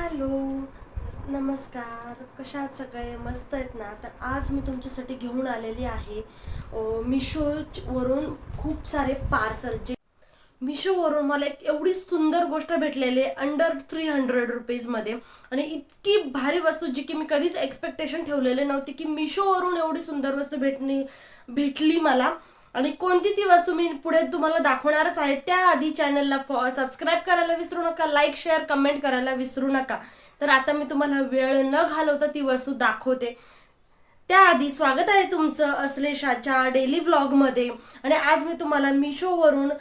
Hello, नमस्कार. कशा आहात सगळे? मस्त आहेत ना? तर आज मी तुमच्यासाठी घेऊन आलेली आहे मिशोवरून खूप सारे पार्सल. जे मिशोवरून मला एक एवढी सुंदर गोष्ट भेटलेली आहे अंडर 300 रुपीजमध्ये. आणि इतकी भारी वस्तू जी की मी कधीच एक्सपेक्टेशन ठेवलेले नव्हती की मिशोवरून एवढी सुंदर वस्तू भेटली मला. आणि कोणती ती वस्तू मी पुढे तुम्हाला दाखवणारच आहे. त्याआधी चॅनलला सबस्क्राईब करायला विसरू नका, लाईक शेअर कमेंट करायला विसरू नका. तर आता मी तुम्हाला वेळ न घालवता ती वस्तू दाखवते. त्याआधी स्वागत आहे तुमचं अश्लेषाच्या डेली व्लॉगमध्ये. आणि आज मी तुम्हाला मिशोवरून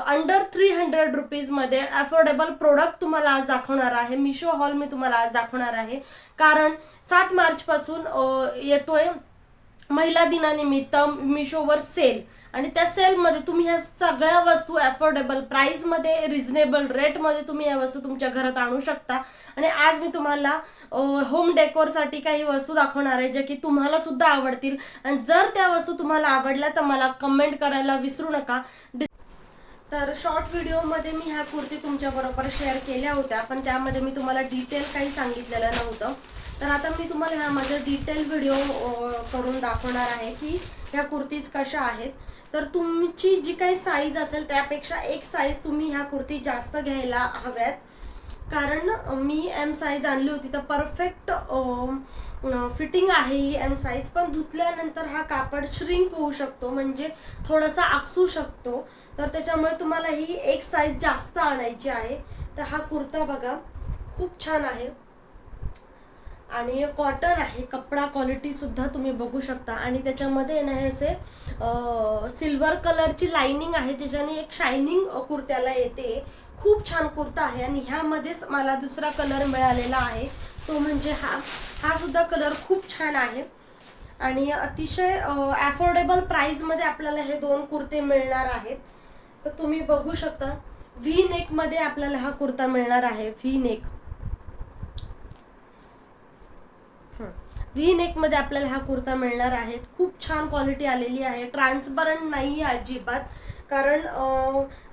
अंडर 300 रुपीजमध्ये अफोर्डेबल प्रोडक्ट तुम्हाला आज दाखवणार आहे. मिशो हॉल मी तुम्हाला आज दाखवणार आहे, कारण 7 मार्चपासून येतोय महिला दिनानिमित्त मिशोवर सेल. आणि त्या सेलमध्ये तुम्ही ह्या सगळ्या वस्तू अफोर्डेबल प्राइसमध्ये, रिझनेबल रेटमध्ये तुम्ही या वस्तू तुमच्या घरात आणू शकता. आणि आज मी तुम्हाला होम डेकोरसाठी काही वस्तू दाखवणार आहे ज्या की तुम्हाला सुद्धा आवडतील. आणि जर त्या वस्तू तुम्हाला आवडल्या तर मला कमेंट करायला विसरू नका. तर शॉर्ट व्हिडिओमध्ये मी ह्या कुर्ती तुमच्याबरोबर शेअर केल्या होत्या, पण त्यामध्ये मी तुम्हाला डिटेल काही सांगितलेलं नव्हतं. तर आता मी तुम्हाला ह्यामध्ये डिटेल व्हिडिओ करून दाखवणार आहे की ह्या कुर्तीज कशा आहेत. तर तुमची जी काही साईज असेल त्यापेक्षा एक साईज तुम्ही ह्या कुर्ती जास्त घ्यायला हव्यात, कारण मी एम साईज आणली होती. तर परफेक्ट फिटिंग आहे ही एम साईज, पण धुतल्यानंतर हा कापड श्रिंक होऊ शकतो, म्हणजे थोडासा आकसू शकतो. तर त्याच्यामुळे तुम्हाला ही एक साईज जास्त आणायची आहे. तर हा कुर्ता बघा, खूप छान आहे आणि कॉटन आहे. कपडा क्वालिटी सुद्धा तुम्ही बघू शकता. आणि त्याच्यामध्ये ना हे असे सिल्वर कलरची लाइनिंग आहे, त्याच्याने एक शायनिंग कुर्त्याला येते. खूप छान कुर्ता आहे. आणि ह्यामध्येच मला दुसरा कलर मिळालेला आहे, तो म्हणजे हा सुद्धा कलर खूप छान आहे. आणि अतिशय अफोर्डेबल प्राइसमध्ये आपल्याला हे दोन कुर्ते मिळणार आहेत. तर तुम्ही बघू शकता, व्ही नेकमध्ये आपल्याला हा कुर्ता मिळणार आहे. व्ही नेकमध्ये आपल्याला हा कुर्ता मिळणार आहे. खूप छान क्वालिटी आलेली आहे, ट्रान्सपरंट नाही आहे अजिबात. कारण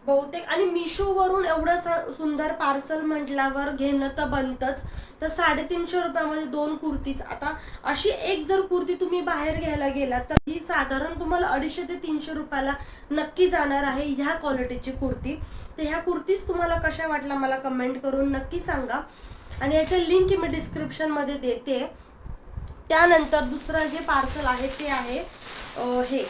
बहुतेक आणि मिशोवरून एवढं सुंदर पार्सल म्हटल्यावर घेणं तर बनतंच. तर 350 रुपयामध्ये दोन कुर्तीच. आता अशी एक जर कुर्ती तुम्ही बाहेर घ्यायला गेला तर ही साधारण तुम्हाला 250 ते 300 रुपयाला नक्की जाणार आहे ह्या क्वालिटीची कुर्ती. तर ह्या कुर्तीच तुम्हाला कशा वाटला मला कमेंट करून नक्की सांगा. आणि याच्या लिंक मी डिस्क्रिप्शनमध्ये देते. त्यानंतर दुसरं जे पार्सल आहे ते आहे हे.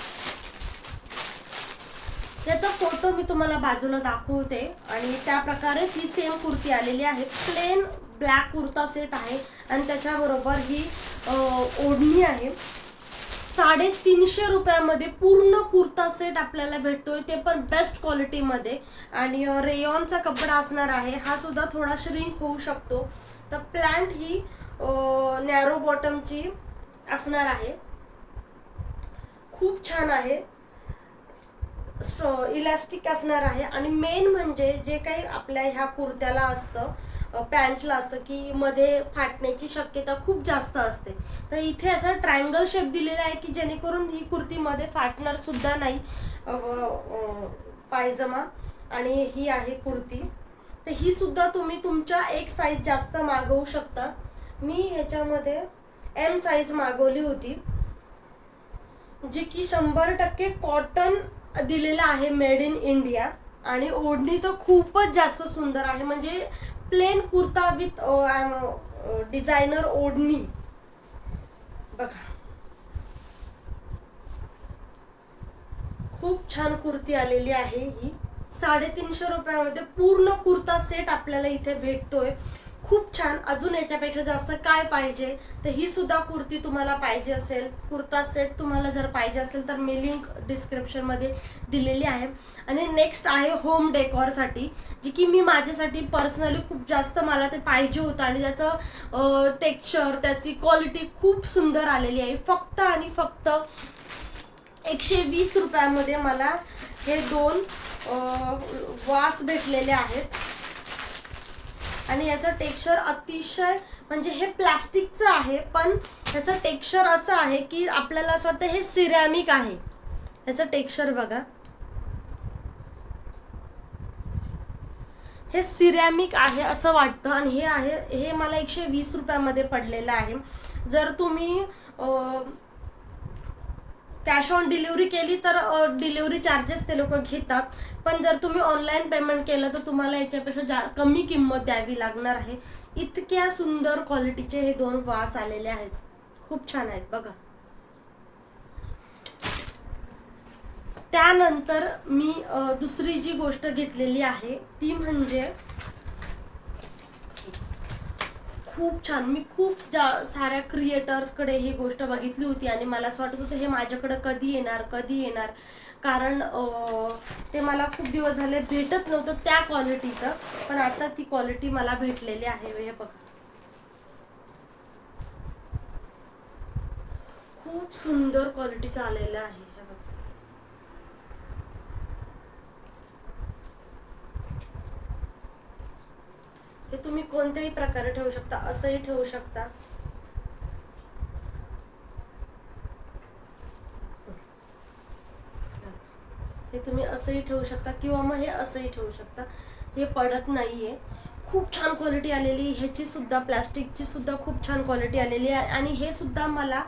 याचा फोटो मी तुम्हाला बाजूला दाखवते. आणि त्या प्रकारेच ही सेम कुर्ती आलेली आहे. प्लेन ब्लॅक कुर्ता सेट आहे आणि त्याच्याबरोबर ही ओढणी आहे. 350 रुपयामध्ये पूर्ण कुर्ता सेट आपल्याला भेटतोय, ते पण बेस्ट क्वालिटीमध्ये. आणि रेयॉनचा कपडा असणार आहे. हा सुद्धा थोडा श्रिंक होऊ शकतो. तर प्लांट ही नॅरो बॉटमची असणार आहे. खूप छान आहे, इलास्टिक असणार आहे. आणि मेन म्हणजे जे काही आपल्या ह्या कुर्त्याला असतं, पॅन्टला असतं की मध्ये फाटण्याची शक्यता खूप जास्त असते. तर इथे असं ट्रायंगल शेप दिलेला आहे की जेणेकरून ही कुर्ती मध्ये फाटणार सुद्धा नाही पायजमा. आणि ही आहे कुर्ती. तर ही सुद्धा तुम्ही तुमच्या एक साईज जास्त मागवू शकता. मी ह्याच्यामध्ये एम साईज मागवली होती, जी की 100% कॉटन दिलेला आहे, मेड इन इंडिया. आणि ओढणी तर खूपच जास्त सुंदर आहे, म्हणजे प्लेन कुर्ता विथ डिझायनर ओढणी. बघा, खूप छान कुर्ती आलेली आहे ही. 350 रुपयामध्ये पूर्ण कुर्ता सेट आपल्याला इथे भेटतोय. खूप छान. अजून याच्यापेक्षा जास्त काय पाहिजे. तर ही सुद्धा कुर्ती तुम्हाला पाहिजे असेल, कुर्ता सेट तुम्हाला जर पाहिजे असेल तर मी लिंक डिस्क्रिप्शनमध्ये दिलेली आहे. आणि नेक्स्ट आहे होम डेकॉरसाठी, जी की मी माझ्यासाठी पर्सनली खूप जास्त मला ते पाहिजे होतं. आणि त्याचं टेक्स्चर, त्याची क्वालिटी खूप सुंदर आलेली आहे. फक्त आणि फक्त 120 रुपयामध्ये मला हे दोन वास भेटलेले आहेत. आणि याचं टेक्स्चर अतिशय, म्हणजे हे प्लास्टिकचं आहे, पण याचं टेक्स्चर असं आहे की आपल्याला असं वाटतं हे सिरॅमिक आहे. याचं टेक्स्चर बघा, हे सिरॅमिक आहे असं वाटतं आणि हे मला 120 रुपयामध्ये पडलेलं आहे. जर तुम्ही कॅश ऑन डिलिव्हरी केली तर डिलिव्हरी चार्जेस ते लोक घेतात, पण जर तुम्ही ऑनलाईन पेमेंट केलं तर तुम्हाला याच्यापेक्षा कमी किंमत द्यावी लागणार आहे. इतक्या सुंदर क्वालिटीचे हे 2 वास आलेले आहेत, खूप छान आहेत बघा. त्यानंतर मी दुसरी जी गोष्ट घेतलेली आहे ती म्हणजे खूप छान. मी खूप साऱ्या क्रिएटर्सकडे ही गोष्ट बघितली होती आणि मला असं वाटत होतं हे माझ्याकडे कधी येणार, कारण ते मला खूप दिवस झाले भेटत नव्हतं त्या क्वालिटीचं, पण आता ती क्वालिटी मला भेटलेली आहे. हे बघा, खूप सुंदर क्वालिटीचं आलेलं आहे. हे तुम्ही कोणत्याही प्रकारे ठेवू शकता, असंही ठेवू शकता. हे तुम्ही असंही ठेवू शकता किंवा मग हे असंही ठेवू शकता. हे पडत नाहीये. खूप छान क्वालिटी आलेली. ह्याची सुद्धा प्लास्टिकची सुद्धा खूप छान क्वालिटी आलेली आहे आणि हे सुद्धा मला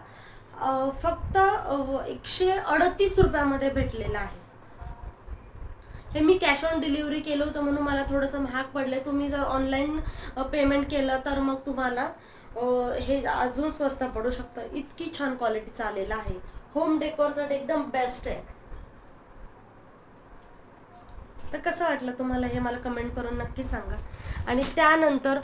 फक्त 138 रुपयामध्ये भेटलेलं आहे. हे मी कॅश ऑन डिलिव्हरी केलं होतं म्हणून मला थोडंसं महाग पडले. तुम्ही जर ऑनलाईन पेमेंट केलं तर मग तुम्हाला हे अजून स्वस्त पडू शकतं. इतकी छान क्वालिटीचं आलेलं आहे. होम डेकोरसाठी एकदम बेस्ट आहे. तर कसं वाटलं तुम्हाला हे मला कमेंट करून नक्की सांगा. आणि त्यानंतर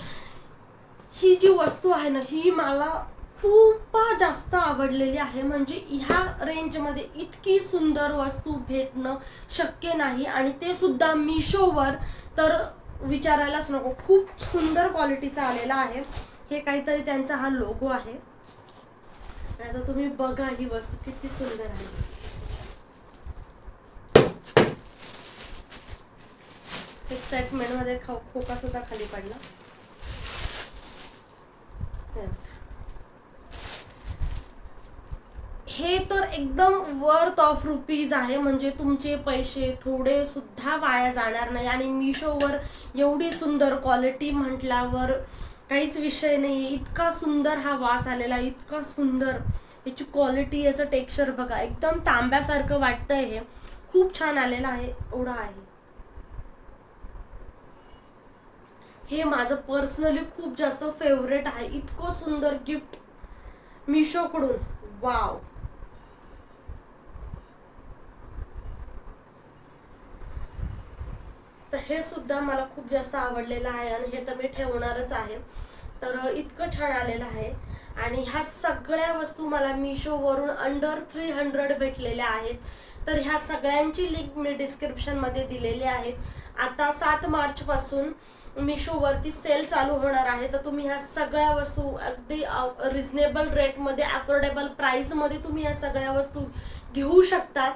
ही जी वस्तू आहे ना, ही मला खूप जास्त आवडलेली आहे. म्हणजे ह्या रेंजमध्ये इतकी सुंदर वस्तू भेटणं शक्य नाही आणि ते सुद्धा मिशोवर, तर विचारायलाच नको. खूप सुंदर क्वालिटीचा आलेला आहे. हे काहीतरी त्यांचा हा लोगो आहे. आता तुम्ही बघा ही वस्तू किती सुंदर आहे. एक्साइटमेंटमध्ये खोका सुद्धा खाली पडला. हे तर एकदम वर्थ ऑफ रुपीज आहे. म्हणजे तुमचे पैसे थोडे सुद्धा वाया जाणार नाही. आणि मिशोवर एवढी सुंदर क्वालिटी म्हटल्यावर काहीच विषय नाही. इतका सुंदर हा वास आलेला, इतका सुंदर याची क्वालिटी, याचं टेक्स्चर बघा, एकदम तांब्यासारखं वाटतंय. हे खूप छान आलेलं आहे. एवढं आहे. हे माझं पर्सनली खूप जास्त फेवरेट आहे. इतकं सुंदर गिफ्ट मिशोकडून, वाव. तर हे सुद्धा मला खूप जास्त आवडलेलं आहे आणि हे तर मी ठेवणारच आहे. तर इतकं छान आलेलं आहे. आणि ह्या सगळ्या वस्तू मला मिशोवरून अंडर 300 भेटलेल्या आहेत. तर ह्या सगळ्यांची लिंक मी डिस्क्रिप्शनमध्ये दिलेली आहेत. आता 7 मार्चपासून मिशोवरती सेल चालू होणार आहे. तर तुम्ही ह्या सगळ्या वस्तू अगदी रिजनेबल रेटमध्ये, अफोर्डेबल प्राईसमध्ये तुम्ही ह्या सगळ्या वस्तू घेऊ शकता.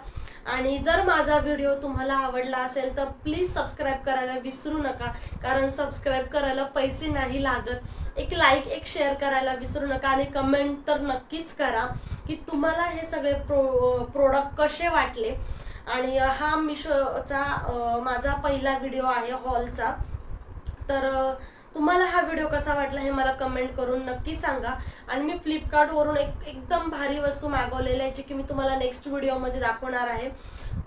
आणि जर माझा व्हिडिओ तुम्हाला आवडला असेल तर प्लीज सबस्क्राईब करायला विसरू नका, कारण सबस्क्राईब करायला पैसे नाही लागत. एक लाईक, एक शेअर करायला विसरू नका आणि कमेंट तर नक्कीच करा की तुम्हाला हे सगळे प्रोडक्ट कसे वाटले. आणि हा मिशोचा माझा पहिला व्हिडिओ आहे हॉलचा. तर तुम्हाला हा व्हिडिओ कसा वाटला हे मला कमेंट करून नक्की सांगा. आणि मी फ्लिपकार्टवरून एकदम भारी वस्तू मागवलेल्या आहे, जी की मी तुम्हाला नेक्स्ट व्हिडिओमध्ये दाखवणार आहे.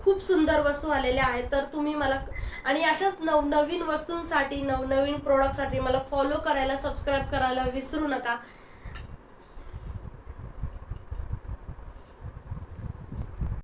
खूप सुंदर वस्तू आलेल्या आहेत. तर तुम्ही मला आणि अशाच नवनवीन वस्तूंसाठी, नवनवीन प्रोडक्टसाठी मला फॉलो करायला, सबस्क्राईब करायला विसरू नका.